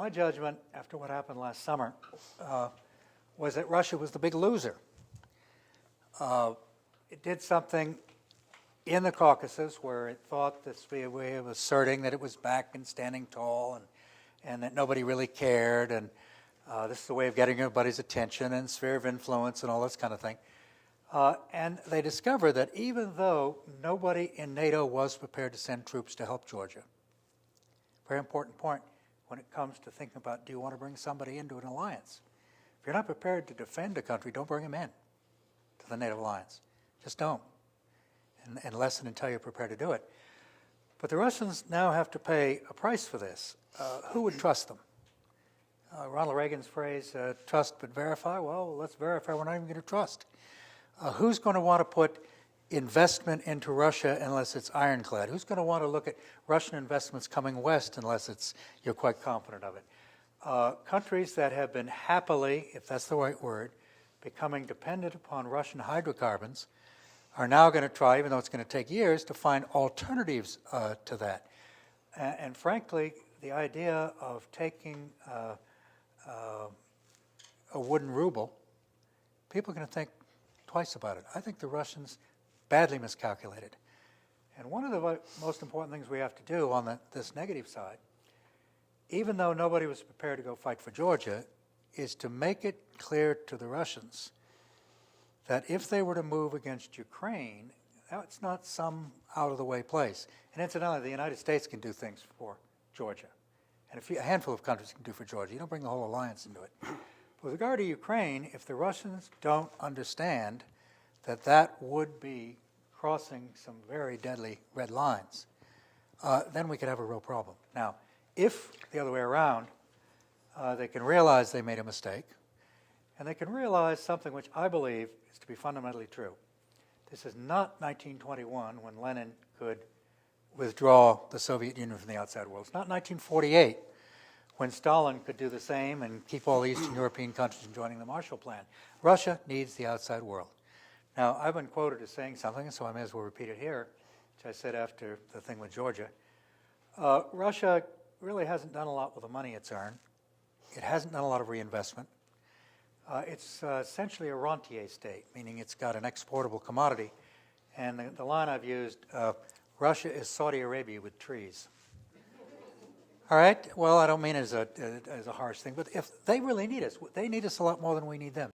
my judgment after what happened last summer was that Russia was the big loser. It did something in the Caucasus where it thought this be a way of asserting that it was back and standing tall and that nobody really cared, and this is a way of getting everybody's attention and sphere of influence and all this kind of thing. And they discovered that even though nobody in NATO was prepared to send troops to help Georgia, very important point when it comes to thinking about, do you want to bring somebody into an alliance? If you're not prepared to defend a country, don't bring them in to the NATO alliance. Just don't, unless and until you're prepared to do it. But the Russians now have to pay a price for this. Who would trust them? Ronald Reagan's phrase, trust but verify. Well, let's verify we're not even going to trust. Who's going to want to put investment into Russia unless it's ironclad? Who's going to want to look at Russian investments coming west unless you're quite confident of it? Countries that have been happily, if that's the right word, becoming dependent upon Russian hydrocarbons are now going to try, even though it's going to take years, to find alternatives to that. And frankly, the idea of taking a wooden ruble, people are going to think twice about it. I think the Russians badly miscalculated. And one of the most important things we have to do on this negative side, even though nobody was prepared to go fight for Georgia, is to make it clear to the Russians that if they were to move against Ukraine, that's not some out-of-the-way place. And incidentally, the United States can do things for Georgia. And a handful of countries can do for Georgia. You don't bring the whole alliance into it. With regard to Ukraine, if the Russians don't understand that that would be crossing some very deadly red lines, then we could have a real problem. Now, if the other way around, they can realize they made a mistake, and they can realize something which I believe is to be fundamentally true. This is not 1921 when Lenin could withdraw the Soviet Union from the outside world. It's not 1948 when Stalin could do the same and keep all the Eastern European countries from joining the Marshall Plan. Russia needs the outside world. Now, I've been quoted as saying something, so I may as well repeat it here, which I said after the thing with Georgia. Russia really hasn't done a lot with the money it's earned. It hasn't done a lot of reinvestment. It's essentially a rentier state, meaning it's got an exportable commodity. And the line I've used, Russia is Saudi Arabia with trees. All right? Well, I don't mean as a harsh thing, but if they really need us, they need us a lot more than we need them.